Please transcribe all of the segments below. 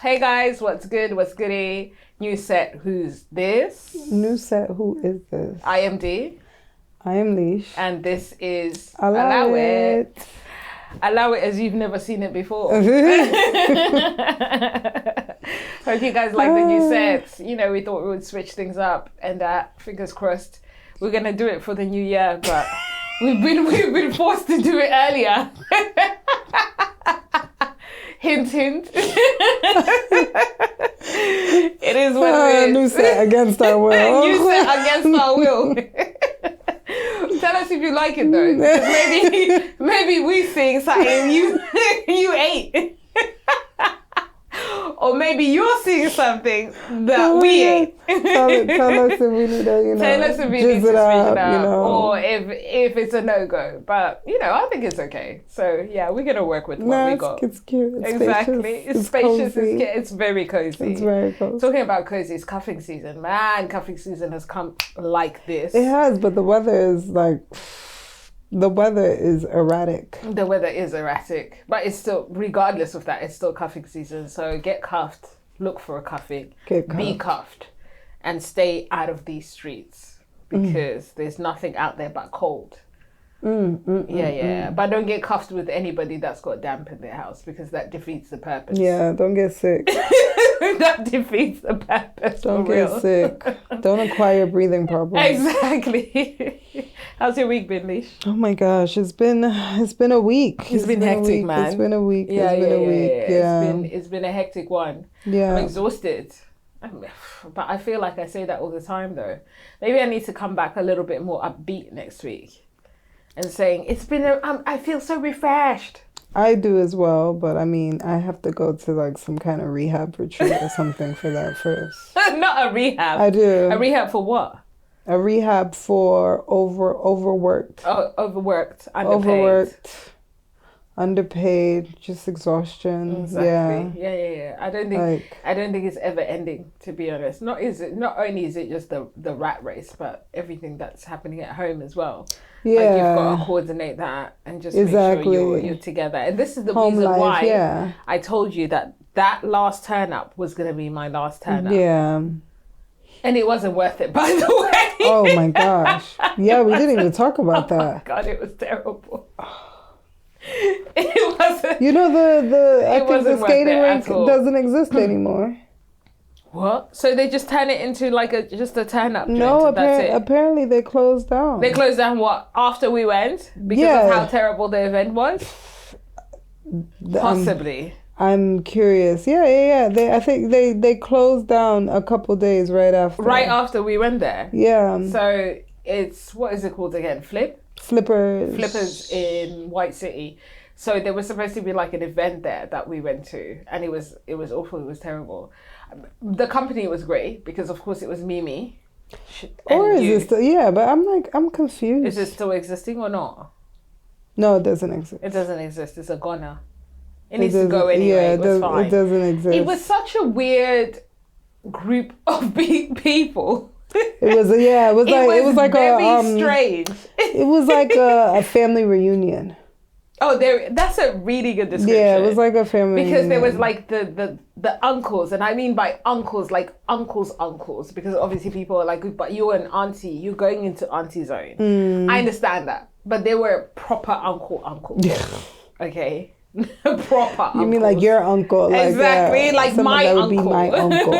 Hey guys, what's good? What's goody? New set, who's this? New set, who is this? I am D. I am Lish. And this is Allow It. Allow it as you've never seen it before. Hope you guys like the new sets. You know, we thought we would switch things up, and fingers crossed, we're gonna do it for the new year, but we've been forced to do it earlier. Hint, hint. It is what it is. New set against our will. New set against our will. Tell us if you like it though. Because maybe we sing something you ate. Or maybe you're seeing something that we ate. Tell us if we need to, tell us if we need to switch it up, or if it's a no-go. But, I think it's okay. So, yeah, we're going to work with what we got. It's cute. It's exactly. Spacious. It's spacious. Cozy. It's very cozy. It's very cozy. Talking about cozy, it's cuffing season. Man, cuffing season has come like this. It has, but the weather is like... The weather is erratic. The weather is erratic, but it's still, regardless of that, it's still cuffing season. So get cuffed, look for a cuffing, be cuffed, and stay out of these streets because there's nothing out there but cold. But don't get cuffed with anybody that's got damp in their house because that defeats the purpose. Yeah, don't get sick. That defeats the purpose. Don't get sick. Don't acquire breathing problems. Exactly. How's your week been, Lish? Oh my gosh, it's been a week. It's been hectic, man. It's been a week. Yeah. Yeah. It's been a hectic one. Yeah. I'm exhausted. But I feel like I say that all the time though. Maybe I need to come back a little bit more upbeat next week and saying I feel so refreshed. I do as well, but I mean, I have to go to like some kind of rehab retreat or something for that first. Not a rehab. I do. A rehab for what? A rehab for overworked. Oh, overworked, underpaid, just exhaustion. Exactly. Yeah. I don't think it's ever ending, to be honest. Not only is it just the rat race, but everything that's happening at home as well. Yeah. Like you've got to coordinate that and just make sure you're together. And this is the reason why I told you that last turn up was going to be my last turn up. Yeah. And it wasn't worth it, by the way. Oh my gosh. Yeah, we didn't even talk about that. Oh my God, it was terrible. It wasn't. I think the skating rink doesn't exist anymore. What? So they just turn it into like just a turn up? No, apparently they closed down. They closed down what? After we went? Because of how terrible the event was? Possibly. I'm curious. Yeah. I think they closed down a couple days right after. Right after we went there. Yeah. So it's, what is it called again? Flippers in White City. So there was supposed to be like an event there that we went to, and it was awful. It was terrible. The company was great because of course it was Mimi. Or is it still? Yeah, but I'm confused. Is it still existing or not? No, it doesn't exist. It doesn't exist. It's a goner. It needs to go anyway. Yeah, it was fine. It doesn't exist. It was such a weird group of people. It was like very strange. It was like a family reunion. Oh, that's a really good description. Yeah, it was like a family because reunion. there was like the uncles, and I mean by uncles like uncles, because obviously people are like, but you're an auntie, you're going into auntie zone. I understand that, but they were proper uncles. Okay. Proper uncles. You mean like your uncle? Like, exactly, like my that uncle. Would be my uncle.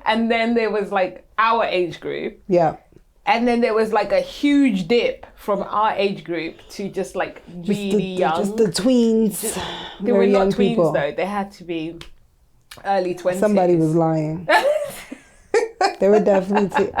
And then there was like our age group. Yeah. And then there was like a huge dip from our age group to just like really young. Just the tweens. They were not tweens though. They had to be early 20s. Somebody was lying. There was definitely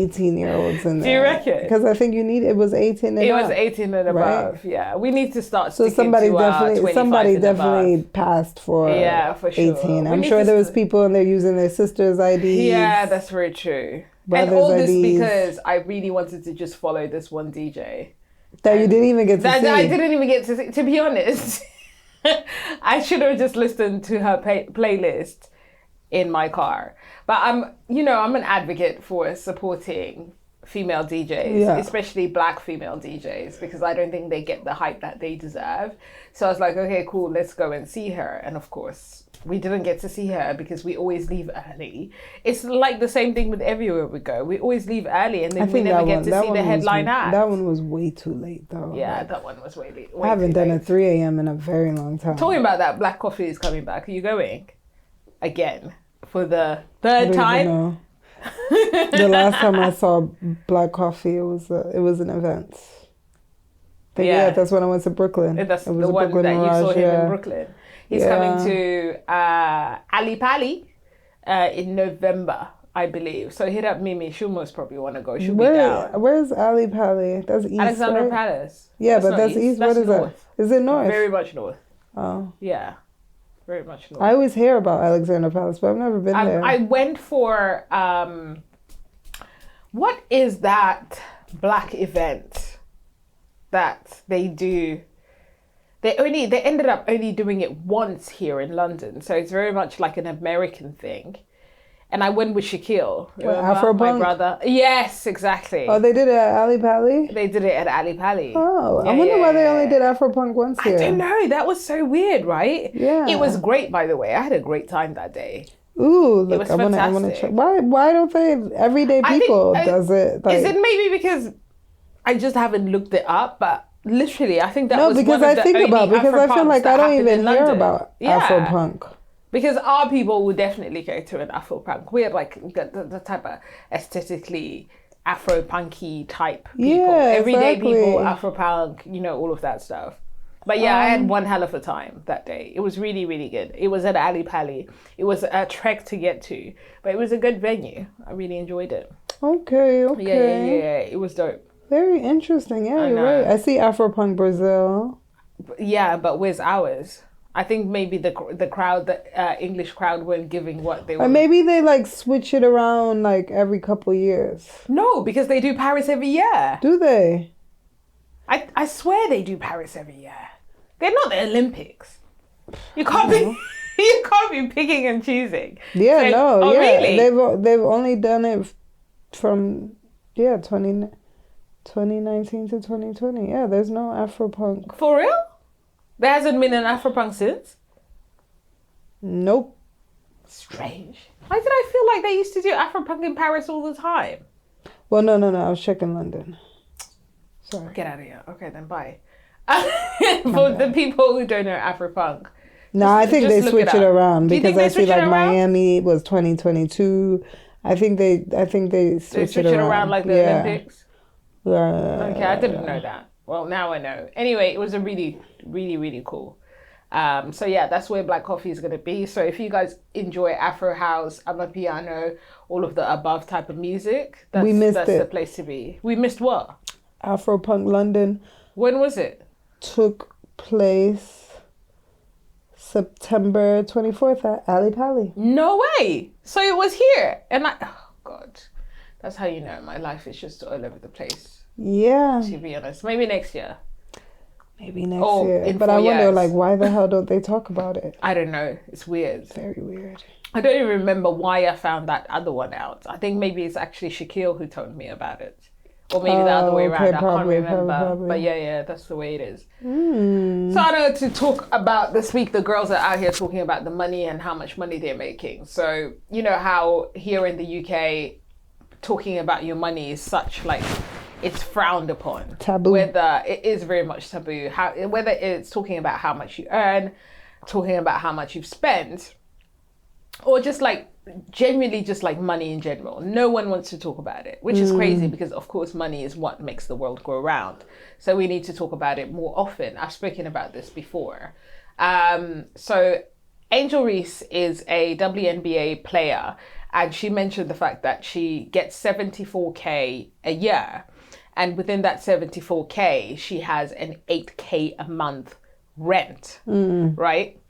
18-year-olds in there. Do you reckon? Because I think it was 18 and It up. was 18 and above, right? Yeah. We need to start so sticking to our 25 somebody and definitely above. passed for 18. I'm We sure need there was people and they're using their sister's IDs. Yeah, that's very true. Brothers' and all this IDs. because I really wanted to just follow this one DJ. That you didn't even get to see. I didn't even get to see. To be honest, I should have just listened to her playlist in my car. But I'm an advocate for supporting female DJs, especially black female DJs, because I don't think they get the hype that they deserve. So I was like, okay, cool, let's go and see her. And of course, we didn't get to see her because we always leave early. It's like the same thing with everywhere we go. We always leave early and then we never get to see the headline act. That one was way too late though. Yeah, that one was way late. I haven't done a 3 a.m. in a very long time. Talking about that, Black Coffee is coming back. Are you going? Again? For the third time? The last time I saw Black Coffee, it was an event. That's when I went to Brooklyn. That's the one Brooklyn that Mirage, you saw him in Brooklyn. He's coming to Ali Pali in November, I believe. So hit up Mimi. She'll most probably want to go. She'll be down. Where's Ali Pali? That's east, Alexandra Palace. Yeah, but that's east. What is north. that? Is it north? Very much north. Oh. Yeah. Very much north. I always hear about Alexandra Palace, but I've never been there. I went for, what is that black event that they do? They ended up only doing it once here in London. So it's very much like an American thing. And I went with Shaquille. Afropunk? My brother. Yes, exactly. Oh, they did it at Ali Pali? They did it at Ali Pali. Oh, I wonder why they only did Afropunk once here. I don't know. That was so weird, right? Yeah. It was great, by the way. I had a great time that day. Ooh, look, it was fantastic. I want to check. Why don't they, everyday people does it? Is it maybe because I just haven't looked it up, but literally, I think that was because one of I think about because I feel like I don't even hear about Afropunk. Because our people would definitely go to an Afropunk. We're like the type of aesthetically Afro-punky type people. Yeah, everyday exactly. people, Afropunk, all of that stuff. But yeah, I had one hell of a time that day. It was really, really good. It was at Ali Pali. It was a trek to get to, but it was a good venue. I really enjoyed it. Okay. Yeah. It was dope. Very interesting. Yeah, you're right. I see Afropunk Brazil. Yeah, but where's ours? I think maybe the crowd, the English crowd, weren't giving what they were. Or maybe they like switch it around like every couple years. No, because they do Paris every year. Do they? I swear they do Paris every year. They're not the Olympics. You can't be you can't be picking and choosing. Yeah, so, really? They've only done it from 2019 to 2020. Yeah, there's no Afropunk. For real? There hasn't been an Afropunk since? Nope. Strange. Why did I feel like they used to do Afropunk in Paris all the time? Well, no. I was checking London. Sorry. Get out of here. Okay, then bye. For the people who don't know Afropunk. No, I think they switch it around because I see like Miami was 2022. I think they switch it around like the Olympics. Okay, I didn't know that. Well, now I know. Anyway, it was a really, really, really cool. So yeah, that's where Black Coffee is going to be. So if you guys enjoy Afro House, Amapiano, all of the above type of music, that's the place to be. We missed what? Afropunk London. When was it? Took place September 24th at Ali Pali. No way. So it was here. And oh God, that's how you know my life is just all over the place. Yeah. To be honest. Maybe next year. Maybe next year. But I wonder, like, why the hell don't they talk about it? I don't know. It's weird. Very weird. I don't even remember why I found that other one out. I think maybe it's actually Shaquille who told me about it. Or maybe the other way around. I can't remember. Probably. But yeah, that's the way it is. So I know to talk about this week, the girls are out here talking about the money and how much money they're making. So, you know how here in the UK, talking about your money is such like... it's frowned upon. Taboo. Whether it is very much taboo. Whether it's talking about how much you earn, talking about how much you've spent, or just like genuinely just like money in general. No one wants to talk about it, which is crazy because of course money is what makes the world go round. So we need to talk about it more often. I've spoken about this before. So Angel Reese is a WNBA player, and she mentioned the fact that she gets $74K a year. And within that $74K, she has an $8K a month rent, right?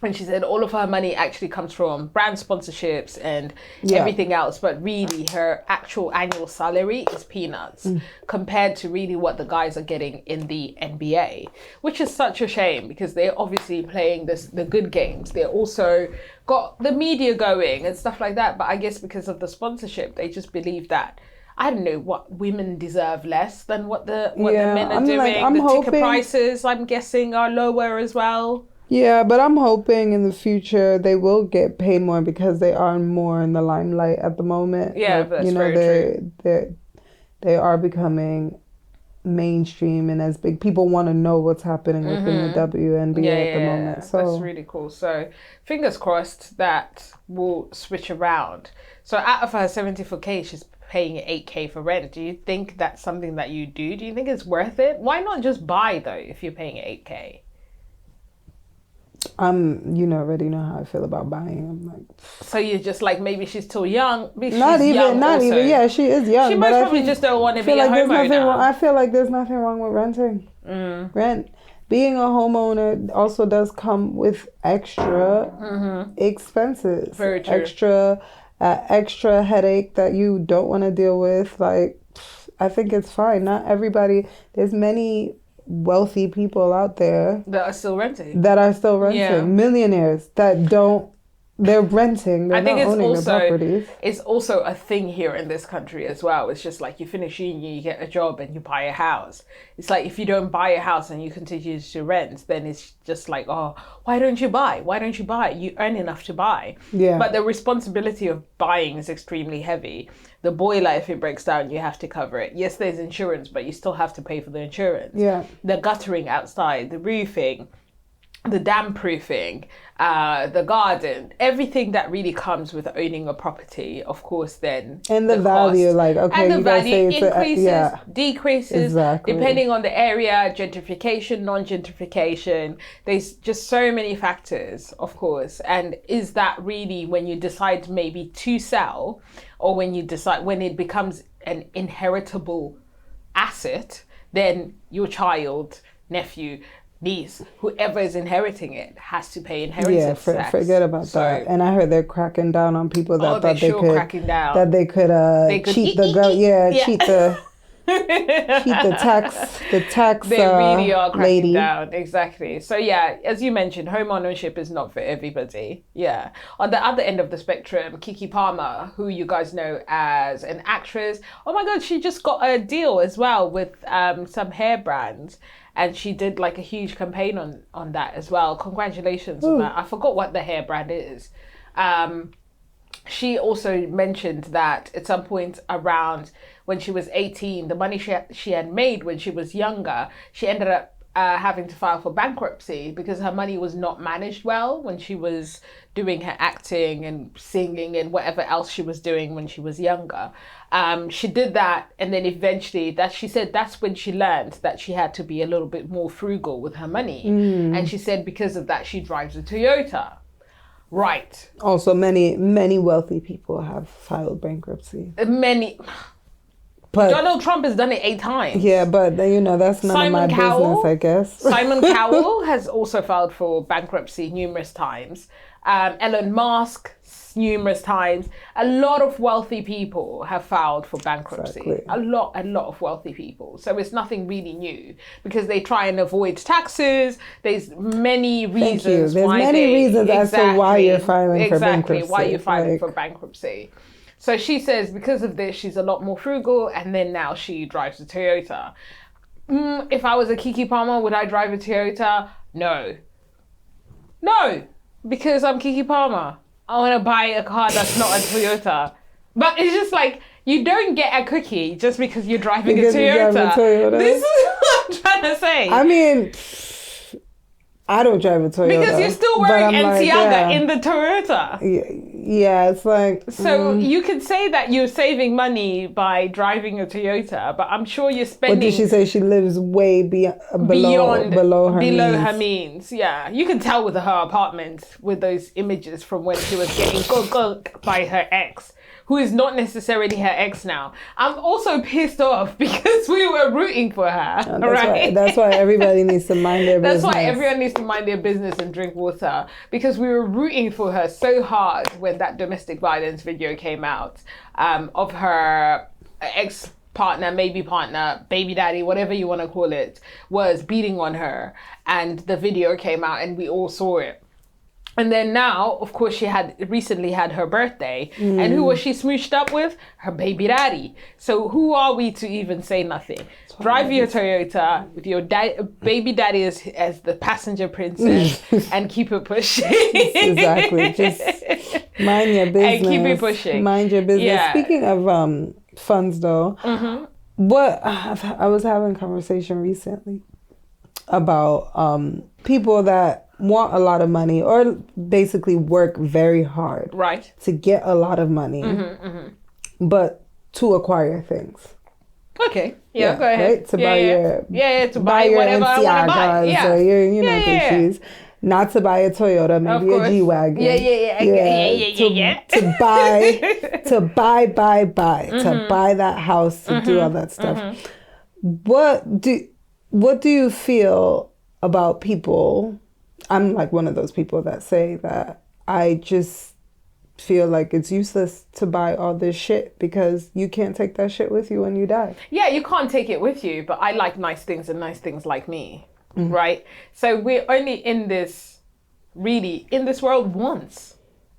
And she said all of her money actually comes from brand sponsorships and everything else. But really, her actual annual salary is peanuts compared to really what the guys are getting in the NBA, which is such a shame because they're obviously playing the good games. They're also got the media going and stuff like that. But I guess because of the sponsorship, they just believe that, I don't know, what women deserve less than what the men are doing. Like, the ticket prices, I'm guessing, are lower as well. Yeah, but I'm hoping in the future they will get paid more because they are more in the limelight at the moment. Yeah, like, that's very true. They are becoming mainstream and as big. People want to know what's happening within the WNBA at the moment. So that's really cool. So fingers crossed that will switch around. So out of her 74K, she's paying 8K for rent. Do you think that's something that you do? Do you think it's worth it? Why not just buy though if you're paying 8K? You already know how I feel about buying. I'm like, so you're just like, maybe she's too young. Maybe not she's even. Yeah, she is young. She most probably just don't want to be a homeowner. I feel like there's nothing wrong with renting. Rent. Being a homeowner also does come with extra expenses. Very true. Extra headache that you don't want to deal with. Like, I think it's fine. Not everybody. There's many wealthy people out there that are still renting. Yeah. Millionaires that don't. They're renting. They're not owning the properties. It's also a thing here in this country as well. It's just like you finish uni, you get a job, and you buy a house. It's like if you don't buy a house and you continue to rent, then it's just like, oh, why don't you buy? Why don't you buy? You earn enough to buy. Yeah. But the responsibility of buying is extremely heavy. The boiler, if it breaks down, you have to cover it. Yes, there's insurance, but you still have to pay for the insurance. Yeah. The guttering outside, the roofing, the dam proofing, the garden, everything that really comes with owning a property, of course, then. And the value, cost, like, okay, and the you guys value say increases, decreases, exactly. depending on the area, gentrification, non-gentrification. There's just so many factors, of course. And is that really when you decide maybe to sell, or when it becomes an inheritable asset, then your child, nephew, niece, whoever is inheriting it has to pay inheritance tax. Forget about that. And I heard they're cracking down on people that thought they could cheat the tax they really are cracking lady down. Exactly. So yeah, as you mentioned, home ownership is not for everybody. Yeah. On the other end of the spectrum, Keke Palmer, who you guys know as an actress, oh my god, she just got a deal as well with some hair brands. And she did like a huge campaign on that as well. Congratulations on that. I forgot what the hair brand is. She also mentioned that at some point around when she was 18, the money she had made when she was younger, she ended up having to file for bankruptcy because her money was not managed well when she was doing her acting and singing and whatever else she was doing when she was younger. She did that, and then eventually she said that's when she learned that she had to be a little bit more frugal with her money. And she said because of that she drives a Toyota. Right. Also, many wealthy people have filed bankruptcy. But Donald Trump has done it 8 times. Yeah, but that's none of my business, I guess. Simon Cowell has also filed for bankruptcy numerous times. Elon Musk, numerous times. A lot of wealthy people have filed for bankruptcy. Exactly. A lot of wealthy people. So it's nothing really new because they try and avoid taxes. There's many reasons. There's many reasons as to why you're filing for bankruptcy. Exactly, why you're filing for bankruptcy. So she says because of this, she's a lot more frugal, and then now she drives a Toyota. If I was a Keke Palmer, would I drive a Toyota? No, because I'm Keke Palmer. I want to buy a car that's not a Toyota. But it's just like, you don't get a cookie just because you're driving a Toyota. This is what I'm trying to say. I mean, I don't drive a Toyota. Because you're still wearing Balenciaga in the Toyota. Yeah, it's like... So you could say that you're saving money by driving a Toyota, but I'm sure you're spending... What did she say? She lives way below her means. Yeah. You can tell with her apartment, with those images from when she was getting cooked by her ex, who is not necessarily her ex now. I'm also pissed off because we were rooting for her, right? That's why everybody needs to mind their business. That's why everyone needs to mind their business and drink water, because we were rooting for her so hard when that domestic violence video came out of her ex-partner, maybe partner, baby daddy, whatever you want to call it, was beating on her. And the video came out and we all saw it. And then now, of course, she had recently had her birthday. And who was she smooshed up with? Her baby daddy. So who are we to even say nothing? Drive your Toyota with your baby daddy as the passenger princess and keep it pushing. Exactly. Just mind your business. And keep it pushing. Mind your business. Yeah. Speaking of funds, though, I was having a conversation recently about people that want a lot of money or basically work very hard to get a lot of money, but to acquire things. Okay. Yeah, go ahead. Right? To buy your to buy your whatever I want to buy. Yeah. Or your, Gucci's. Not to buy a Toyota, maybe a G-Wagon. To buy, to buy that house, to do all that stuff. What do you feel about people? I'm like one of those people that say that I just feel like it's useless to buy all this shit because you can't take that shit with you when you die. Yeah, you can't take it with you, but I like nice things and nice things like me, right? So we're only in this world once.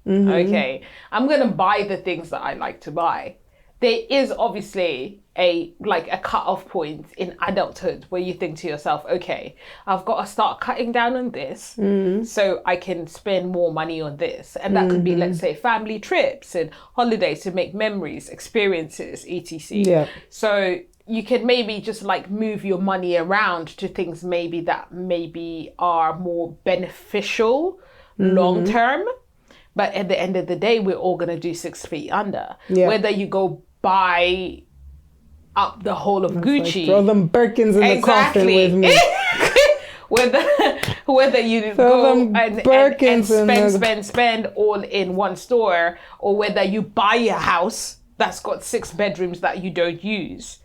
Okay, I'm gonna buy the things that I like to buy. There is obviously a cut-off point in adulthood where you think to yourself, okay, I've got to start cutting down on this so I can spend more money on this. And that could be, let's say, family trips and holidays to make memories, experiences, etc. Yeah. So you can maybe just like move your money around to things maybe that maybe are more beneficial long-term. But at the end of the day, we're all going to do 6 feet under. Yeah. Whether you go buy up the whole of Gucci. Like throw them Birkins in the coffin with me. whether you go and spend all in one store, or whether you buy a house that's got 6 bedrooms that you don't use.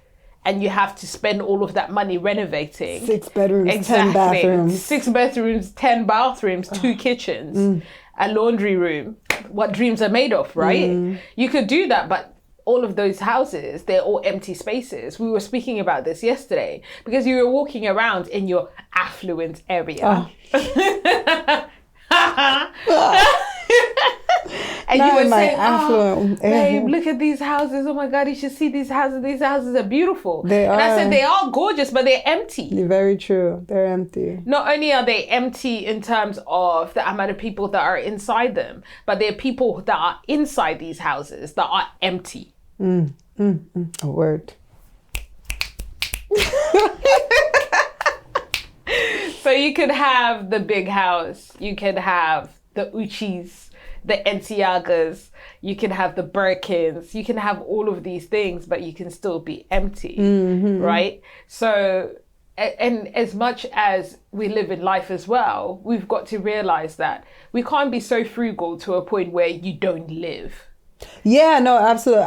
And you have to spend all of that money renovating. 6 bedrooms, 10 bathrooms. 6 bedrooms, 10 bathrooms, 2 kitchens, a laundry room. What dreams are made of, right? You could do that, but all of those houses, they're all empty spaces. We were speaking about this yesterday because you were walking around in your affluent area. And not you were in my saying, affluent babe, look at these houses. Oh my God, you should see these houses. These houses are beautiful. They are. And I said, they are gorgeous, but they're empty. Very true. They're empty. Not only are they empty in terms of the amount of people that are inside them, but there are people that are inside these houses that are empty. A word. So you could have the big house. You could have the Uchis, the Entiagas, you can have the Birkins, you can have all of these things, but you can still be empty, right? So, and as much as we live in life as well, we've got to realize that we can't be so frugal to a point where you don't live. Yeah, no, absolutely.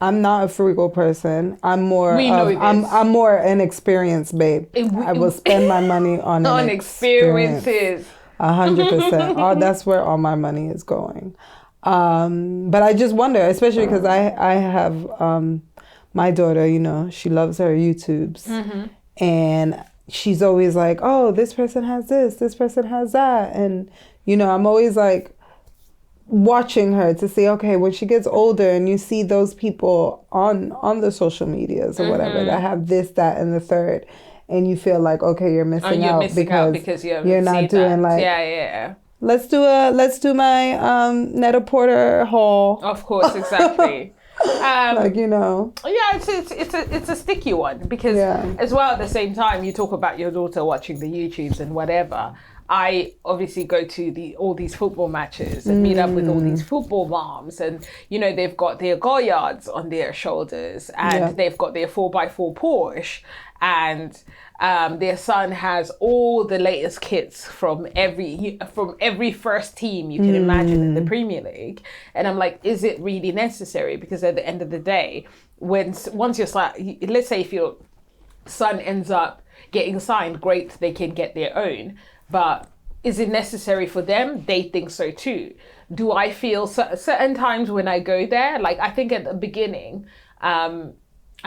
I'm not a frugal person. I'm more I'm more an experience babe. I will spend my money on experiences. 100%. That's where all my money is going. But I just wonder, especially because I have my daughter, she loves her YouTubes. And she's always like, oh, this person has this person has that. And, I'm always like watching her to see, okay, when she gets older and you see those people on the social medias or whatever that have this, that, and the third, and you feel like, okay, you're missing out because you're not doing that. Let's do my Net-a-Porter haul. Of course, exactly. Yeah, it's a sticky one because as well at the same time you talk about your daughter watching the YouTubes and whatever. I obviously go to all these football matches and meet up with all these football moms, and they've got their Goyards on their shoulders and they've got their 4x4 Porsche, and their son has all the latest kits from every first team you can imagine in the Premier League. And I'm like, is it really necessary? Because at the end of the day, once let's say if your son ends up getting signed, great, they can get their own. But is it necessary for them? They think so too. Do I feel certain times when I go there, like I think at the beginning, I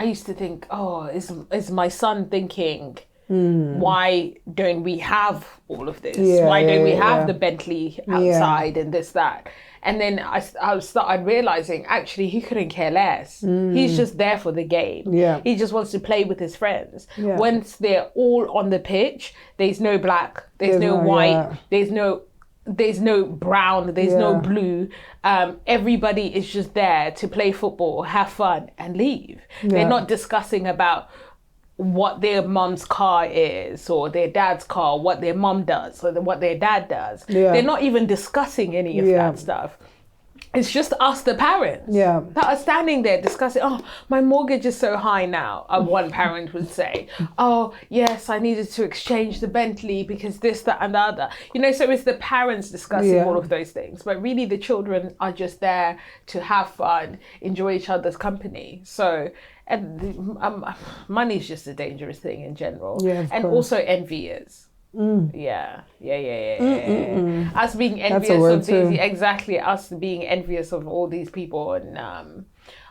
used to think, oh, is my son thinking Why don't we have all of this? Why don't we have the Bentley outside and this, that? And then I started realizing, actually, he couldn't care less. He's just there for the game. Yeah. He just wants to play with his friends. Once they're all on the pitch, there's no black, there's no white, there's no brown, there's no blue. Everybody is just there to play football, have fun, and leave. They're not discussing about what their mom's car is, or their dad's car, what their mom does, or what their dad does. They're not even discussing any of that stuff. It's just us, the parents, that are standing there discussing, oh, my mortgage is so high now. One parent would say, oh, yes, I needed to exchange the Bentley because this, that, and the other. You know, so it's the parents discussing all of those things. But really, the children are just there to have fun, enjoy each other's company. So, and money is just a dangerous thing in general. And also envy is. Us being envious of these, us being envious of all these people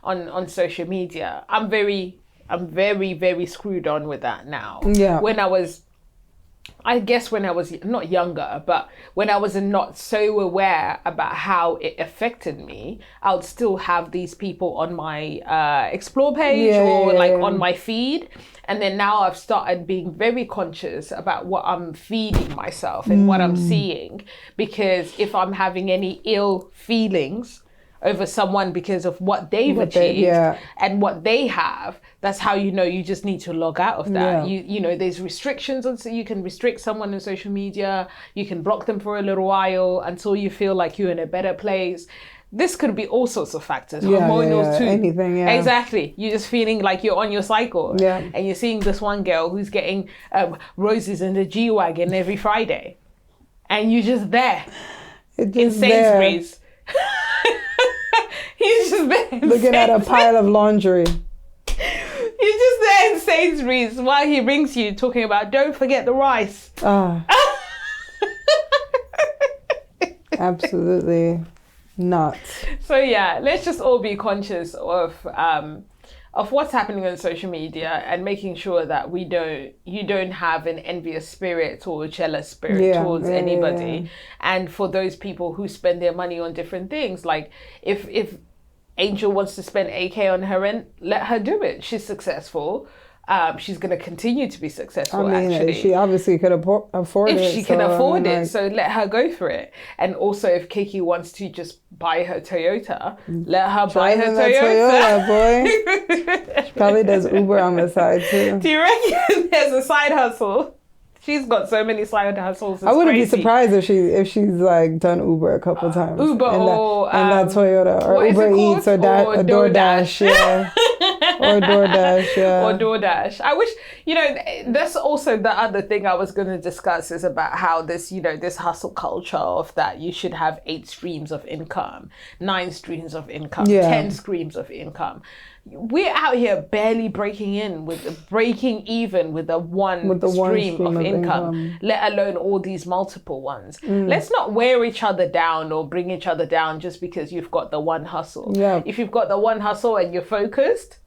on social media. I'm very, very screwed on with that now. When I was not younger, but when I was not so aware about how it affected me, I would still have these people on my explore page on my feed. And then now I've started being very conscious about what I'm feeding myself and what I'm seeing. Because if I'm having any ill feelings over someone because of what they've achieved and what they have, that's how you know you just need to log out of that. You know, there's restrictions on, so you can restrict someone on social media, you can block them for a little while until you feel like you're in a better place. This could be all sorts of factors, hormonal too. Anything, Exactly. You're just feeling like you're on your cycle. And you're seeing this one girl who's getting roses in the G-Wagon every Friday. And you're just there in Sainsbury's. He's just there looking at a pile of laundry. He's just there in Sainsbury's while he rings you talking about, don't forget the rice. Absolutely not. So let's just all be conscious of what's happening on social media and making sure that you don't have an envious spirit or a jealous spirit towards anybody. And for those people who spend their money on different things, like if Angel wants to spend 8K on her rent, let her do it. She's successful. She's going to continue to be successful, actually. She obviously could afford it. If she can afford it, so let her go for it. And also, if Kiki wants to just buy her Toyota, let her buy her Toyota. Boy. She probably does Uber on the side, too. Do you reckon there's a side hustle? She's got so many side hustles. I wouldn't be surprised if she's like done Uber a couple times. Uber or that Toyota, or Uber Eats or DoorDash. Or DoorDash, Or DoorDash. I wish, that's also the other thing I was going to discuss is about how this, this hustle culture of that you should have 8 streams of income, 9 streams of income, 10 streams of income. We're out here barely breaking even with the one stream of income, let alone all these multiple ones. Let's not wear each other down or bring each other down just because you've got the one hustle. If you've got the one hustle and you're focused,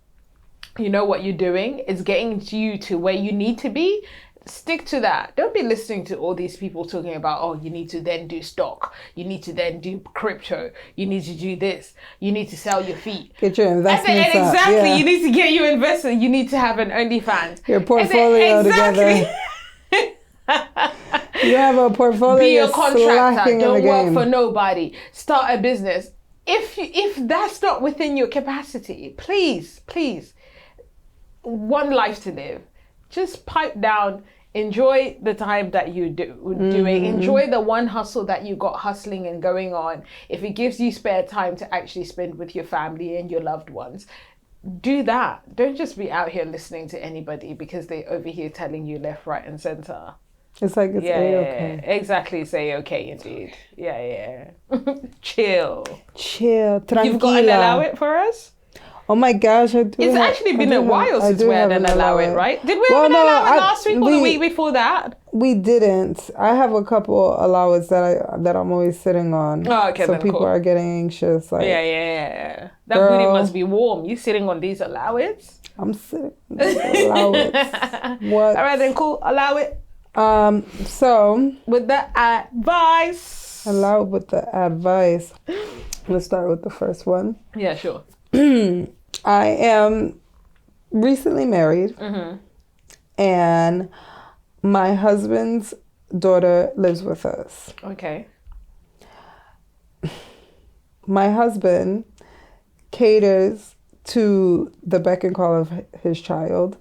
you know what you're doing, it's getting you to where you need to be. Stick to that. Don't be listening to all these people talking about, oh, you need to then do stock. You need to then do crypto. You need to do this. You need to sell your feet. Get your investments up. Exactly. You need to get your investment. You need to have an OnlyFans. Your portfolio together. You have a portfolio. Be a contractor. Don't work for nobody. Start a business. If that's not within your capacity, please, one life to live. Just pipe down, enjoy the time that you're doing, enjoy the one hustle that you got hustling and going on. If it gives you spare time to actually spend with your family and your loved ones, do that. Don't just be out here listening to anybody because they're over here telling you left, right, and center. It's like it's A-okay. Exactly, it's A-okay indeed. Chill. Tranquila. You've got an allow it for us? Oh my gosh, I do. It's actually been a while since we didn't allow it, right? Did we allow it last week or the week before that? We didn't. I have a couple allowance that I'm always sitting on. Oh, okay, so people are getting anxious. Like, yeah. That booty must be warm. You sitting on these allowance? I'm sitting on these allowance. What? All right, then cool. Allow it. So with the advice. Allow it with the advice. Let's start with the first one. Yeah, sure. I am recently married, and my husband's daughter lives with us. Okay. My husband caters to the beck and call of his child.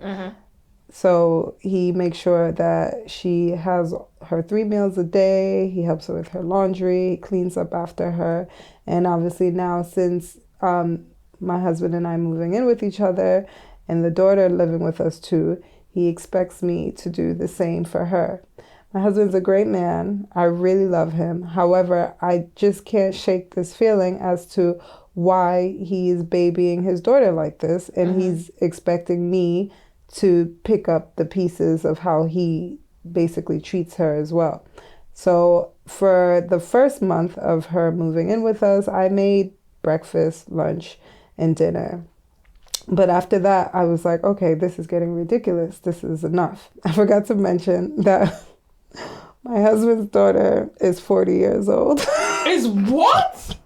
So he makes sure that she has her 3 meals a day. He helps her with her laundry, he cleans up after her. And obviously now, since my husband and I moving in with each other and the daughter living with us too, he expects me to do the same for her. My husband's a great man. I really love him. However, I just can't shake this feeling as to why he's babying his daughter like this, and he's expecting me to pick up the pieces of how he basically treats her as well. So for the first month of her moving in with us, I made breakfast, lunch, and dinner. But after that, I was like, okay, this is getting ridiculous. This is enough. I forgot to mention that my husband's daughter is 40 years old. Is what?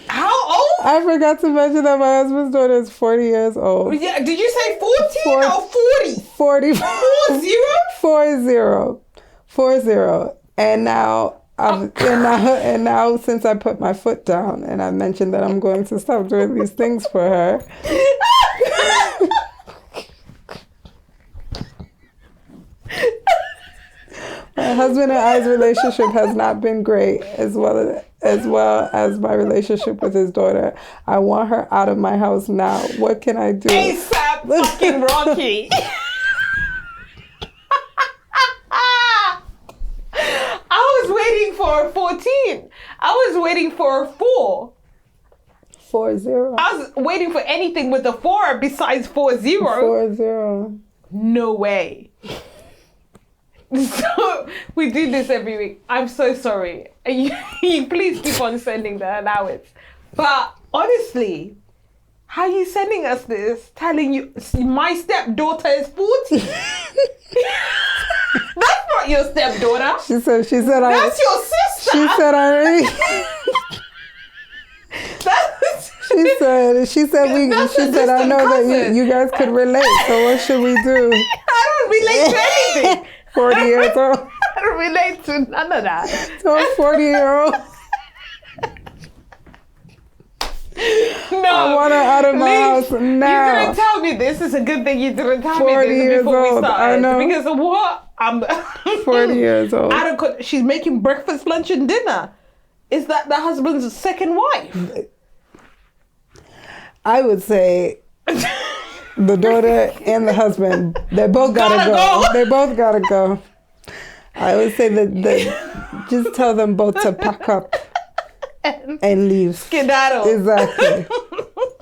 How old? I forgot to mention that my husband's daughter is 40 years old. Yeah, did you say 14 or 40? 40. 40? 40. And now, and now since I put my foot down and I mentioned that I'm going to stop doing these things for her. My husband and I's relationship has not been great, as well as my relationship with his daughter. I want her out of my house now. What can I do? ASAP fucking Rocky. I was waiting for a 14. I was waiting for a 4. 40. I was waiting for anything with a 4 besides 40. 40. No way. So we do this every week. I'm so sorry. You please keep on sending the allowance. But honestly, how are you sending us this? Telling you my stepdaughter is 40. That's not your stepdaughter. She said that's your sister. She said already. She said I know cousin. That you guys could relate. So what should we do? I don't relate to anything. 40 years old. I don't relate to none of that. So a 40-year-old. No. I want her out of my house now. You didn't tell me this. It's a good thing you didn't tell me this before we started. I know. Because of what? I'm 40 years old. She's making breakfast, lunch, and dinner. Is that the husband's second wife? I would say the daughter and the husband, they both gotta go. They both gotta go. I would say that just tell them both to pack up and leave. Skedaddle. Exactly.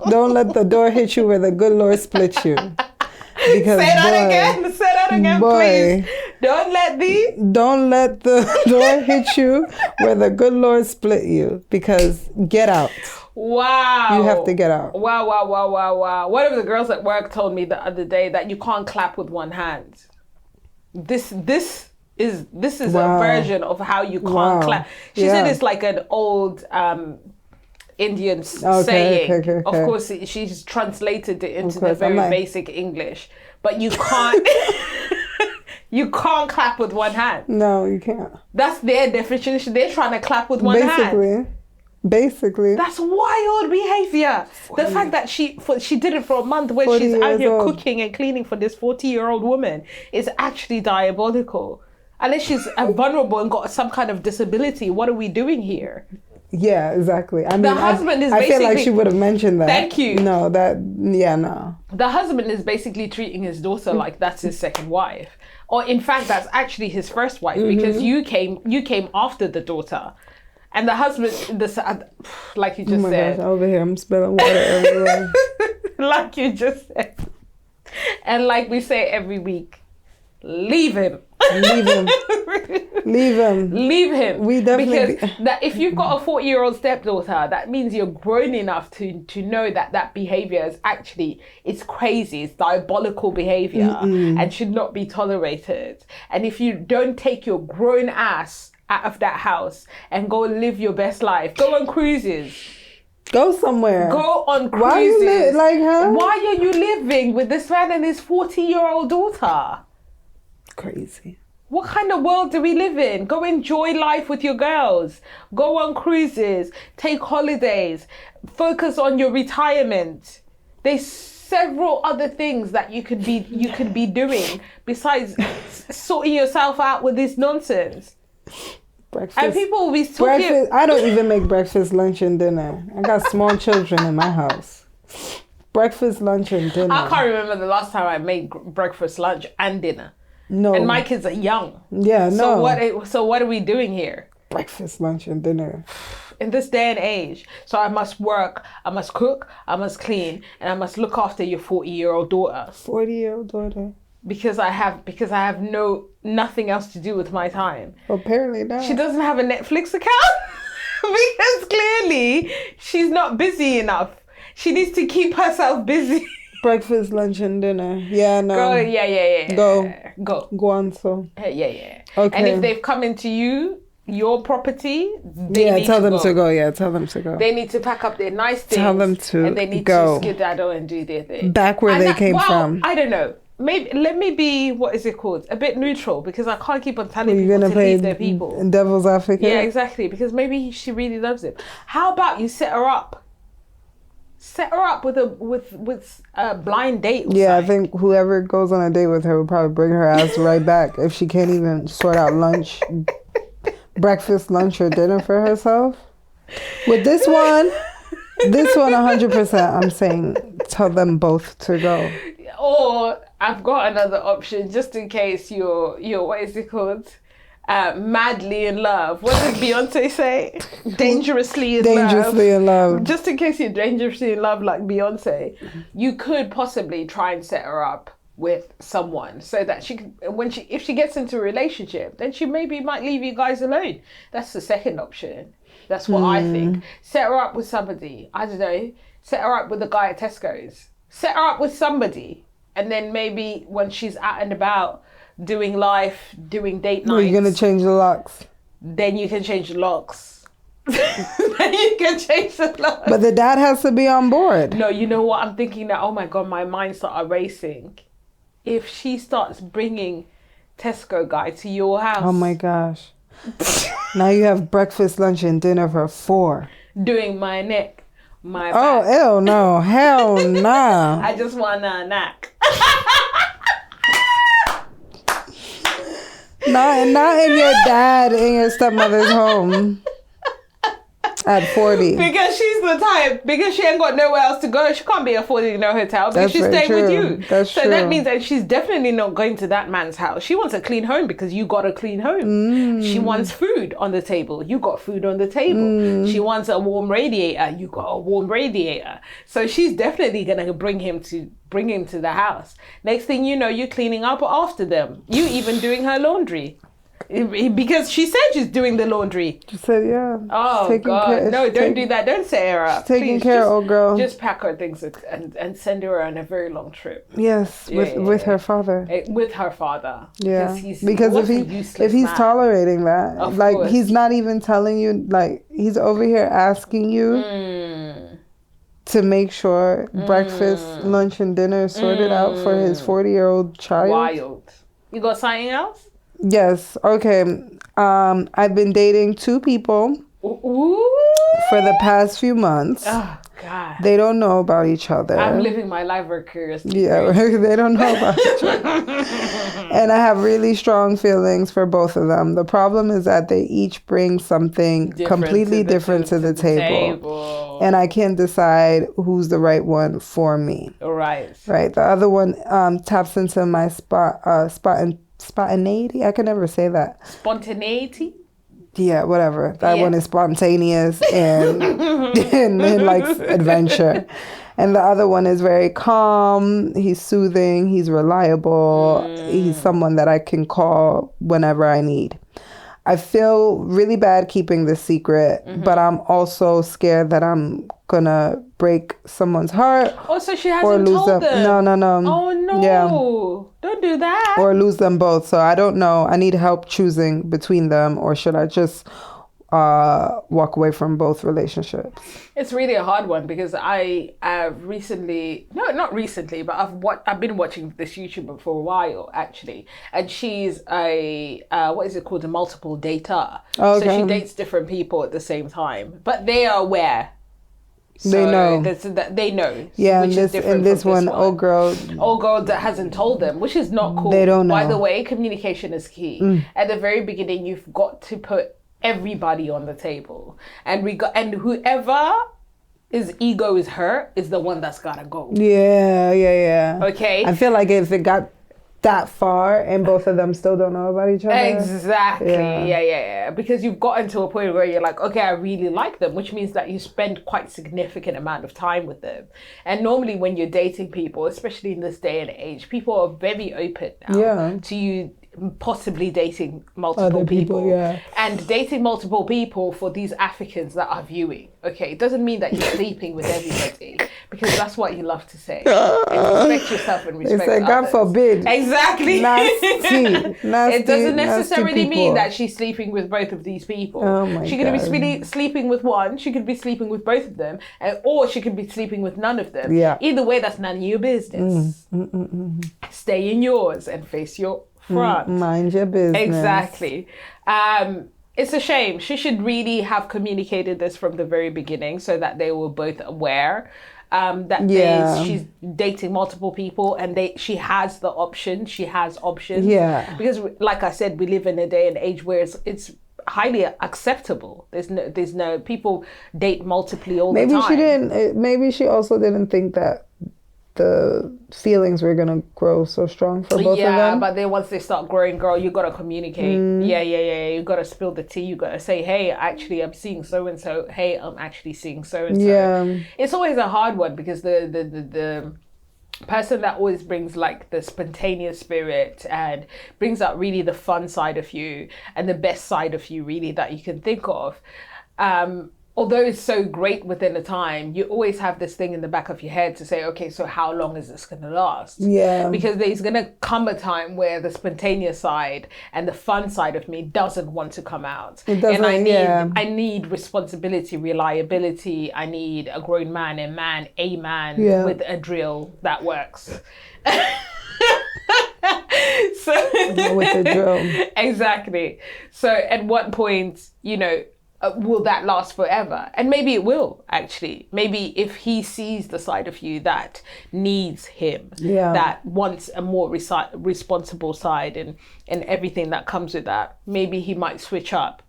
Don't let the door hit you where the good Lord split you. Because Say that again, please. Don't let the door hit you where the good Lord split you. Because get out. Wow. You have to get out. Wow. One of the girls at work told me the other day that you can't clap with one hand. This is a version of how you can't clap. She said it's like an old Indian saying. Okay. Of course, she's translated it into the very basic English. But you can't you can't clap with one hand. No, you can't. That's their definition. They're trying to clap with one hand. Basically. That's wild behavior. 40. The fact that she did it for a month when she's out here cooking and cleaning for this 40-year-old woman is actually diabolical. Unless she's vulnerable and got some kind of disability, what are we doing here? Yeah, exactly. I mean, the husband is basically... I feel like she would have mentioned that. Thank you. No. The husband is basically treating his daughter like that's his second wife. Or in fact, that's actually his first wife because you came after the daughter. And the husband, like you just said. Gosh, over here, I'm spilling water everywhere. Like you just said. And like we say every week, leave him. Leave him. Leave him. Leave him. We definitely... Because that if you've got a 40-year-old stepdaughter, that means you're grown enough to know that behavior is actually, it's crazy. It's diabolical behavior and should not be tolerated. And if you don't take your grown ass out of that house and go live your best life, go on cruises. Go somewhere. Go on cruises. Why you like her? Why are you living with this man and his 40-year-old daughter? Crazy. What kind of world do we live in? Go enjoy life with your girls. Go on cruises. Take holidays. Focus on your retirement. There's several other things that you could be doing besides sorting yourself out with this nonsense. Breakfast. And people will be talking... Breakfast. I don't even make breakfast, lunch, and dinner. I got small children in my house. Breakfast, lunch, and dinner. I can't remember the last time I made breakfast, lunch, and dinner. No. And my kids are young. Yeah, no. So what are we doing here? Breakfast, lunch, and dinner. In this day and age. So I must work, I must cook, I must clean, and I must look after your 40-year-old daughter. 40-year-old daughter. Because I have nothing else to do with my time. Apparently not. She doesn't have a Netflix account because clearly she's not busy enough. She needs to keep herself busy. Breakfast, lunch, and dinner. Yeah, no. Go, yeah. Go. Guanzo. Yeah. Okay. And if they've come into your property, they need tell to them go. to go. Yeah, tell them to go. They need to pack up their nice things. Tell them to and they need go. to skedaddle and do their thing. Back where they came from. I don't know. Maybe let me be, what is it called? A bit neutral, because I can't keep on telling people to leave their people. Devil's advocate? Yeah, exactly. Because maybe she really loves him. How about you set her up? Set her up with a blind date. Yeah, I think whoever goes on a date with her will probably bring her ass right back if she can't even sort out breakfast, lunch, or dinner for herself. With this one, 100%, I'm saying tell them both to go. Or I've got another option just in case you're what is it called? Madly in love. What did Beyonce say? Dangerously in love. Just in case you're dangerously in love like Beyonce, you could possibly try and set her up with someone so that she can, if she gets into a relationship, then she maybe might leave you guys alone. That's the second option. That's what I think. Set her up with somebody. I don't know. Set her up with a guy at Tesco's. Set her up with somebody. And then maybe when she's out and about doing life, doing date nights. You're going to change the locks. Then you can change the locks. Then you can change the locks. But the dad has to be on board. No, you know what? I'm thinking that, oh my God, my mind started racing. If she starts bringing Tesco guy to your house. Oh my gosh. Now you have breakfast, lunch, and dinner for 4. Doing my neck. My back. Hell no. Hell nah. I just want a knack. Not in your dad and your stepmother's home at 40. Because she's the type. Because she ain't got nowhere else to go. She can't be affording no hotel. Because she's staying with you. That's so true. That means that she's definitely not going to that man's house. She wants a clean home because you got a clean home. She wants food on the table. You got food on the table. She wants a warm radiator. You got a warm radiator. So she's definitely gonna bring him to the house. Next thing you know, you're cleaning up after them. You even doing her laundry. Because she said she's doing the laundry. She said, yeah. Oh, God. No, don't do that. Don't set her up. Taking care, old girl. Just pack her things and send her on a very long trip. Yes, with her father. With her father. Yeah. Because if he's tolerating that, like, course. He's not even telling you, like, he's over here asking you to make sure breakfast, lunch, and dinner is sorted out for his 40-year-old child. Wild. You got something else? Yes. Okay. I've been dating 2 people for the past few months. Oh, God. They don't know about each other. I'm living my life vicariously. Yeah, they don't know about each other. And I have really strong feelings for both of them. The problem is that they each bring something completely different to the table. And I can't decide who's the right one for me. Right. The other one taps into my spontaneity. I can never say that. Spontaneity? yeah, whatever. That one is spontaneous and likes adventure. And the other one is very calm. He's soothing. He's reliable. He's someone that I can call whenever I need. I feel really bad keeping this secret, but I'm also scared that I'm gonna break someone's heart. Oh, so she hasn't told them? No. Oh, no. Yeah. Don't do that. Or lose them both. So I don't know. I need help choosing between them, or should I just walk away from both relationships? It's really a hard one because I recently, no, not recently, but I've been watching this YouTuber for a while actually, and she's a what is it called, a multiple dater. Okay. So she dates different people at the same time, but they are aware. So they know. They know. Yeah, and this one, old girl that hasn't told them, which is not cool. They don't know. By the way, communication is key. At the very beginning, you've got to put everybody on the table, and whoever his ego is hurt is the one that's gotta go. Yeah. Okay. I feel like if it got that far and both of them still don't know about each other. Exactly. Yeah. Because you've gotten to a point where you're like, okay, I really like them, which means that you spend quite significant amount of time with them. And normally when you're dating people, especially in this day and age, people are very open now to you possibly dating multiple people. And dating multiple people for these Africans that are viewing, okay, it doesn't mean that you're sleeping with everybody, because that's what you love to say. And respect yourself and respect others. God forbid. Exactly. Nasty, it doesn't necessarily mean that she's sleeping with both of these people. She could be sleeping with one, she could be sleeping with both of them, or she could be sleeping with none of them. Either way, that's none of your business. Stay in yours and face your front. Mind your business. Exactly. It's a shame. She should really have communicated this from the very beginning so that they were both aware that she's dating multiple people, and she has the option. She has options. Yeah. Because, like I said, we live in a day and age where it's highly acceptable. There's no people date multiply all the time. Maybe she also didn't think that the feelings were gonna grow so strong for both of them. Yeah, but then once they start growing, girl, you gotta communicate. Yeah. You gotta spill the tea. You gotta say, hey, actually, I'm seeing so and so. Hey, I'm actually seeing so and so. Yeah, it's always a hard one because the person that always brings like the spontaneous spirit and brings out really the fun side of you and the best side of you, really, that you can think of. Although it's so great within a time, you always have this thing in the back of your head to say, okay, so how long is this going to last? Yeah. Because there's going to come a time where the spontaneous side and the fun side of me doesn't want to come out. It doesn't, and I need responsibility, reliability. I need a grown man, a man with a drill that works. With a drill. Exactly. So at what point, will that last forever? And maybe it will, actually. Maybe if he sees the side of you that needs him, that wants a more responsible side and everything that comes with that, maybe he might switch up.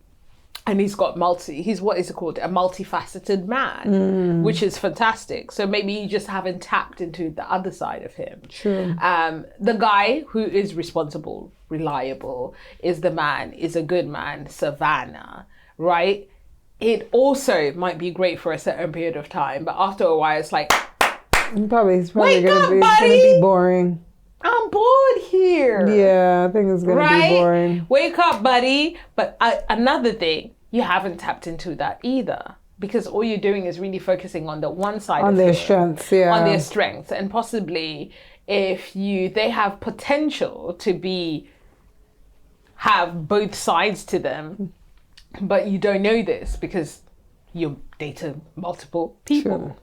And he's what is it called? A multifaceted man, which is fantastic. So maybe you just haven't tapped into the other side of him. True. The guy who is responsible, reliable, is a good man, Savannah. Right? It also might be great for a certain period of time, but after a while, it's like, it's probably gonna be boring. I'm bored here. Yeah, I think it's gonna be boring. Wake up, buddy. But another thing, you haven't tapped into that either, because all you're doing is really focusing on the one side on of their strengths, on their strengths, and possibly if they have potential to have both sides to them. But you don't know this because you dated multiple people. True.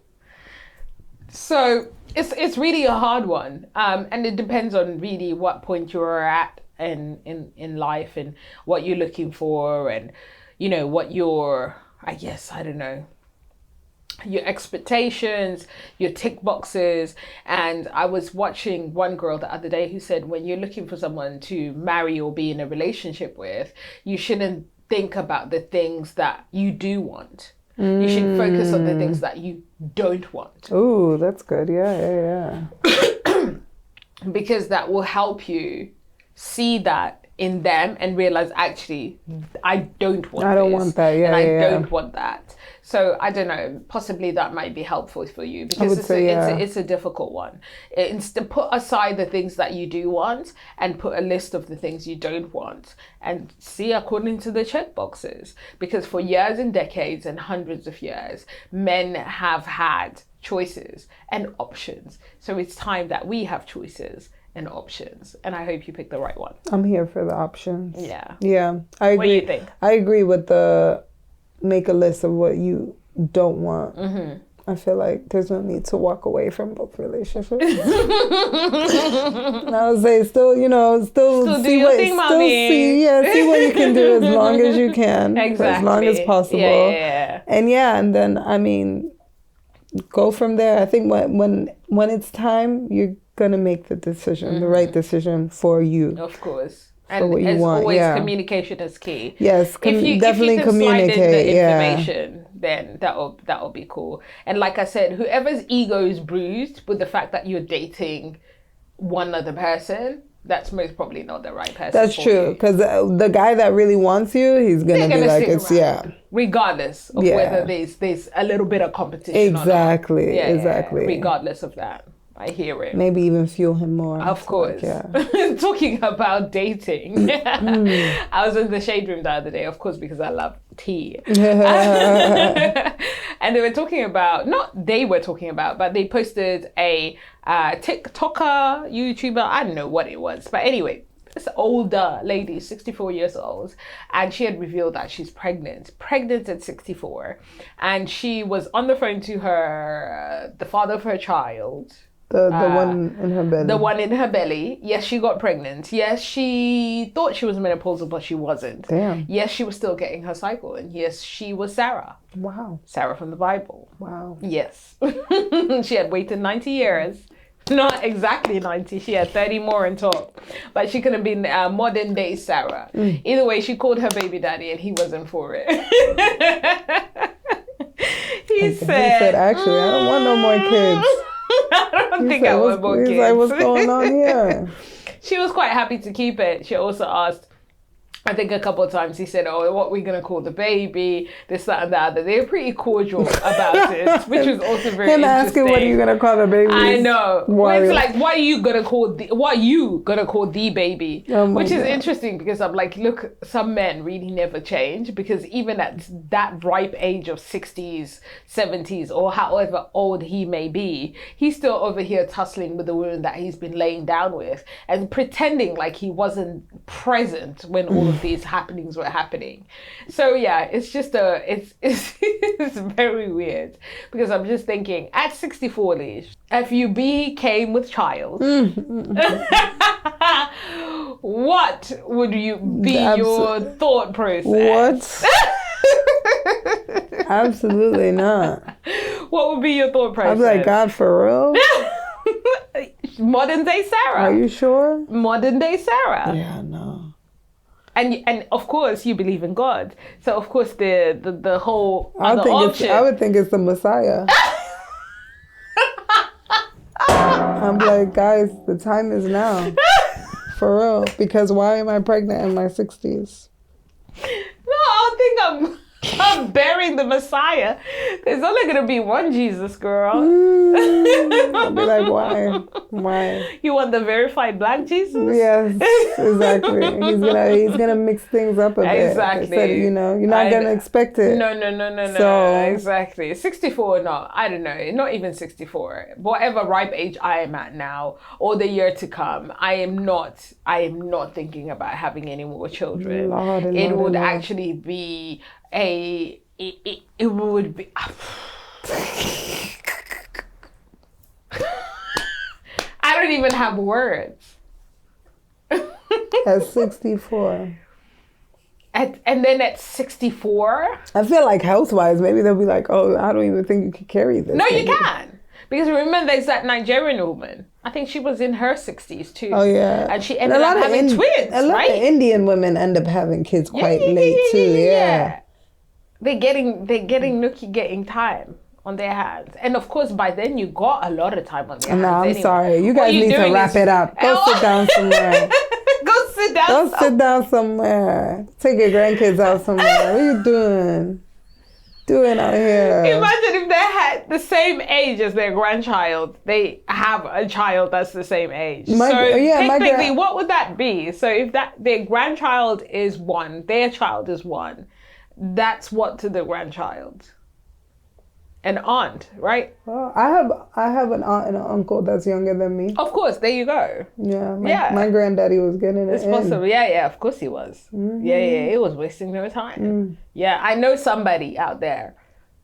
So it's really a hard one. And it depends on really what point you're at in life and what you're looking for and, what your, your expectations, your tick boxes. And I was watching one girl the other day who said, when you're looking for someone to marry or be in a relationship with, you shouldn't think about the things that you do want. You should focus on the things that you don't want. Oh, that's good. Yeah. Because that will help you see that in them and realize, actually, I don't want that. Yeah, and I don't want that. So I don't know, possibly that might be helpful for you, because it's a difficult one. It's to put aside the things that you do want and put a list of the things you don't want and see according to the check boxes. Because for years and decades and hundreds of years, men have had choices and options. So it's time that we have choices and options. And I hope you pick the right one. I'm here for the options. Yeah. Yeah, I agree. What do you think? I agree with the make a list of what you don't want. Mm-hmm. I feel like there's no need to walk away from both relationships. And I would say still see what you can do as long as you can. Exactly. As long as possible. Yeah. And then I mean, go from there. I think when it's time, you're gonna make the decision, the right decision for you. Of course. And what you as want, always, communication is key. Yes, definitely if you can communicate. Slide in the information, then that'll be cool. And like I said, whoever's ego is bruised with the fact that you're dating one other person, that's most probably not the right person. That's true, because the guy that really wants you, he's gonna be like, it's regardless of whether there's a little bit of competition. Exactly, or not. exactly. Regardless of that. I hear it. Maybe even fuel him more. Of course. Talking about dating. I was in the shade room the other day, of course, because I love tea. And they were talking about, but they posted a TikToker, YouTuber, I don't know what it was. But anyway, this older lady, 64 years old, and she had revealed that she's pregnant at 64. And she was on the phone to the father of her child. The one in her belly. The one in her belly. Yes, she got pregnant. Yes, she thought she was menopausal, but she wasn't. Damn. Yes, she was still getting her cycle. And yes, she was Sarah. Wow. Sarah from the Bible. Wow. Yes. She had waited 90 years. Not exactly 90. She had 30 more on top. But she could have been modern day Sarah. Either way, she called her baby daddy and he wasn't for it. He said, actually, I don't want no more kids. I don't think I want more kids. He's like, what's going on here? She was quite happy to keep it. She also asked, I think a couple of times, he said, what are we going to call the baby? This, that, and that. They were pretty cordial about it, which was also very interesting. Asking, what are you going to call the baby? I know. Well, it's like, what are you going to call the baby? Which is interesting, because I'm like, look, some men really never change, because even at that ripe age of 60s, 70s, or however old he may be, he's still over here tussling with the woman that he's been laying down with and pretending like he wasn't present when all of these happenings were happening. So yeah, it's just it's very weird, because I'm just thinking, at 64, Lish, if you came with child, what would you be your thought process? What? Absolutely not. What would be your thought process? I'd be like, God, for real? Modern day Sarah. Are you sure? Modern day Sarah. Yeah, no. And of course you believe in God, so of course the whole option. I would think it's the Messiah. I'm like, guys, the time is now, for real. Because why am I pregnant in my 60s? No, I think I'm bearing the Messiah. There's only gonna be one Jesus, girl. I'll be like, why? You want the verified black Jesus? Yes, exactly. He's gonna mix things up a bit. Exactly. You're not gonna expect it. No. So, exactly. 64, no, I don't know. Not even 64. Whatever ripe age I am at now, or the year to come, I am not thinking about having any more children. It would actually be it would be. I don't even have words. At 64. And then at 64? I feel like health-wise, maybe they'll be like, oh, I don't even think you can carry this. No, you can. Because remember, there's that Nigerian woman. I think she was in her 60s too. Oh, yeah. And she ended up having twins, a lot of Indian women end up having kids quite late too. Yeah. They're getting time on their hands. And of course, by then, you got a lot of time on their hands. No, I'm sorry. You guys need to wrap it up. Go sit down somewhere. Go sit sit down. Go sit down somewhere. Take your grandkids out somewhere. What are you doing out here? Imagine if they had the same age as their grandchild. They have a child that's the same age. Technically, what would that be? So if their grandchild is 1, their child is 1, that's what to the grandchild? An aunt, right? Well, I have an aunt and an uncle that's younger than me. Of course, there you go. Yeah, my granddaddy was getting it. It's possible. Yeah, of course he was. Mm-hmm. Yeah, he was wasting no time. Mm. Yeah, I know somebody out there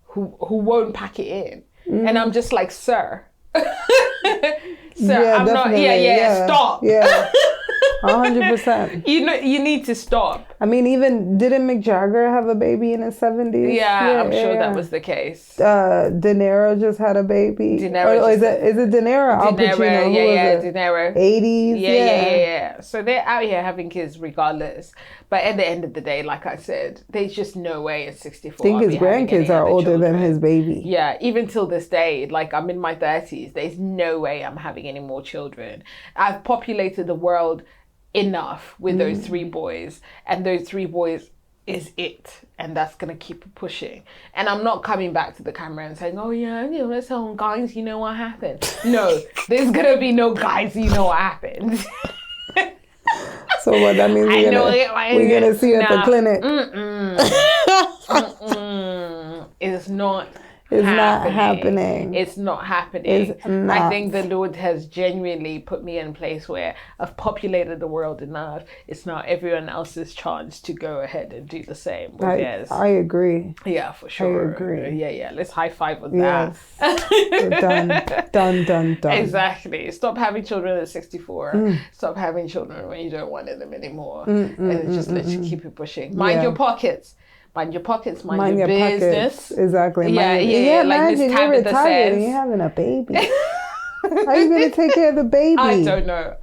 who won't pack it in, and I'm just like, sir, I'm definitely. not. Stop. Yeah. 100%. You need to stop. I mean, even didn't Mick Jagger have a baby in his 70s? Yeah, I'm sure that was the case. De Niro just had a baby. Is it De Niro? Al Pacino? De Niro. 80s. Yeah. So they're out here having kids regardless. But at the end of the day, like I said, there's just no way at 64. I think his grandkids are older than his baby. Yeah, even till this day, like I'm in my 30s, there's no way I'm having any more children. I've populated the world enough with those 3 boys, and those 3 boys is it, and that's gonna keep pushing. And I'm not coming back to the camera and saying, oh yeah, let's tell guys, you know what happened. No, there's gonna be no guys, you know what happened. So what that means, we're gonna see you at the clinic. It's not happening. It's not happening. I think the Lord has genuinely put me in a place where I've populated the world enough. It's not everyone else's chance to go ahead and do the same. I agree. Yeah, for sure. I agree. Yeah. Let's high five on that. Done. Exactly. Stop having children at 64. Stop having children when you don't want them anymore. And just let you keep it pushing. Mind your pockets. Mind your pockets, mind your business. Pockets. Exactly. Yeah, like Miss Tabitha says. And you're having a baby. How are you going to take care of the baby? I don't know.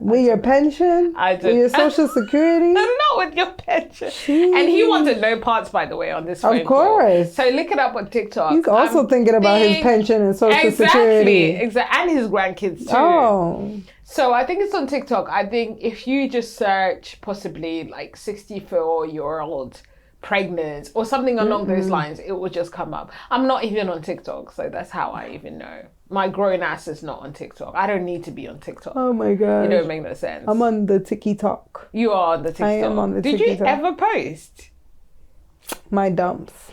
With your pension? With your social security? Not with your pension. Jeez. And he wanted no parts, by the way, on this phone call. Of course. So look it up on TikTok. He's also thinking about his pension and social security. Exactly. And his grandkids too. Oh. So I think it's on TikTok. I think if you just search possibly like 64-year-old pregnant or something along those lines, it will just come up. I'm not even on TikTok, so that's how I even know. My grown ass is not on TikTok. I don't need to be on TikTok. Oh my god. It don't make no sense. I'm on the TikTok. You are on the TikTok. I am on the TikTok. Did you ever post? My dumps.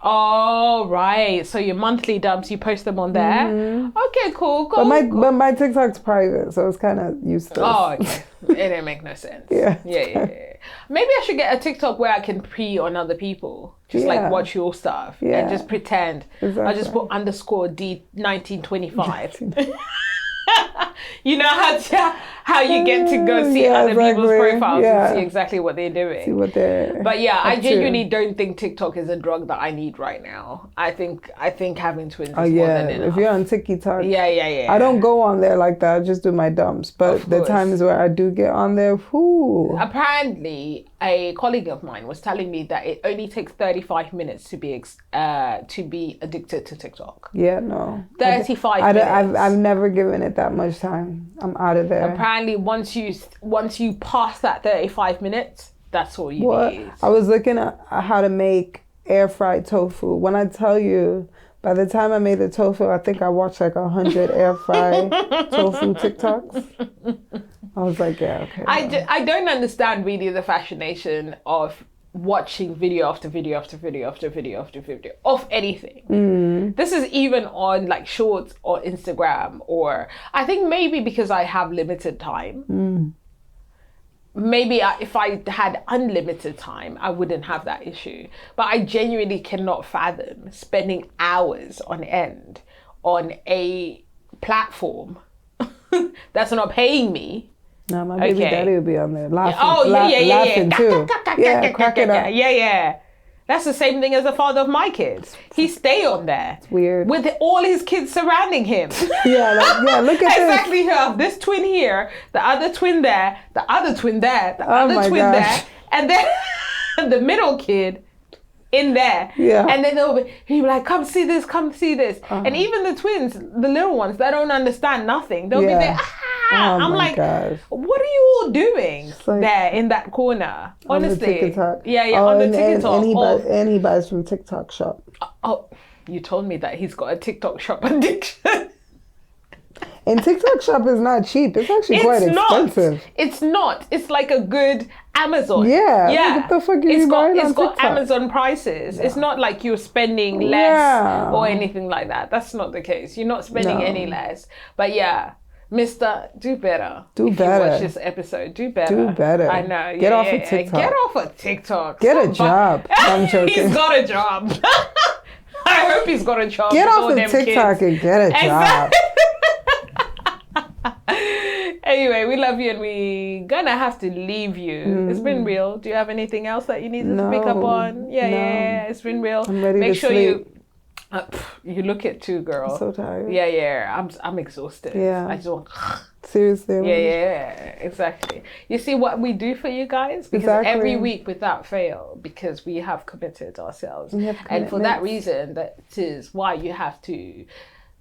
Oh, right. So your monthly dumps, you post them on there? Okay, cool. But my TikTok's private, so it's kind of useless. Oh, okay. It didn't make no sense. Yeah. Maybe I should get a TikTok where I can pee on other people. Just like watch your stuff and just pretend. Exactly. I just put _ D1925. You know how you get to go see other people's profiles and see exactly what they're doing. See what they're But I genuinely don't think TikTok is a drug that I need right now. I think having twins is more than enough. If you're on TikTok. Yeah. I don't go on there like that. I just do my dumps. But the times where I do get on there, Apparently, a colleague of mine was telling me that it only takes 35 minutes to be addicted to TikTok. Yeah, no. 35 minutes. I've never given it that much time. I'm out of there. Apparently, once you pass that 35 minutes, that's all you need. I was looking at how to make air fried tofu. When I tell you, by the time I made the tofu, I think I watched like 100 air fried tofu TikToks. I was like, yeah, okay. I don't understand really the fascination of watching video after video after video after video after video of anything. This is even on like Shorts or Instagram, or I think maybe because I have limited time. Maybe if I had unlimited time, I wouldn't have that issue. But I genuinely cannot fathom spending hours on end on a platform that's not paying me. No, my baby daddy will be on there laughing. Laughing too. Cracking up. Yeah. That's the same thing as the father of my kids. He stay on there. It's weird. With all his kids surrounding him. Look at this. Exactly. You have this twin here, the other twin there, the other twin there, the other twin there, and then the middle kid in there. Yeah. And then he'll be like, come see this. And even the twins, the little ones, they don't understand nothing. They'll be there, I'm like, gosh. what are you all doing like, there in that corner? Honestly. On the TikTok. Yeah, on the TikTok. And he buys from TikTok shop. Oh, you told me that he's got a TikTok shop addiction. And TikTok shop is not cheap. It's actually quite expensive. It's not. It's like a good Amazon. Yeah. Yeah. What the fuck are you buying on TikTok? It's got Amazon prices. Yeah. It's not like you're spending less or anything like that. That's not the case. You're not spending any less. But yeah, Mr. Do better. Do better. You watch this episode. Do better. Do better. I know. Get off of TikTok. Get off of TikTok. Get a job. I'm joking. He's got a job. I hope he's got a job. Get off of TikTok and get a job. Anyway, we love you and we gonna have to leave you. It's been real. Do you have anything else that you needed to pick up on? Yeah, it's been real. I'm ready Make to sure sleep. you look it too, girl. I'm so tired. Yeah. I'm exhausted. Yeah. I just want. Seriously. Yeah, exactly. You see what we do for you guys? Because every week without fail, because we have committed ourselves. And for that reason, that is why you have to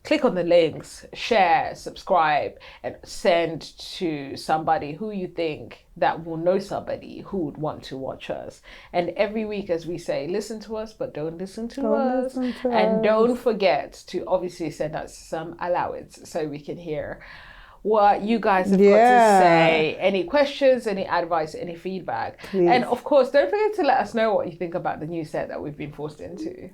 click on the links, share, subscribe, and send to somebody who you think that will know somebody who would want to watch us. And every week, as we say, listen to us, but don't listen to us. And don't forget to obviously send us some allowance so we can hear what you guys have got to say. Any questions, any advice, any feedback. Please. And of course, don't forget to let us know what you think about the new set that we've been forced into.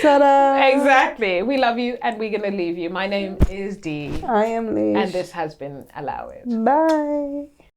Ta-da! Exactly. We love you and we're going to leave you. My name is D. I am Lish. And this has been Allow It. Bye.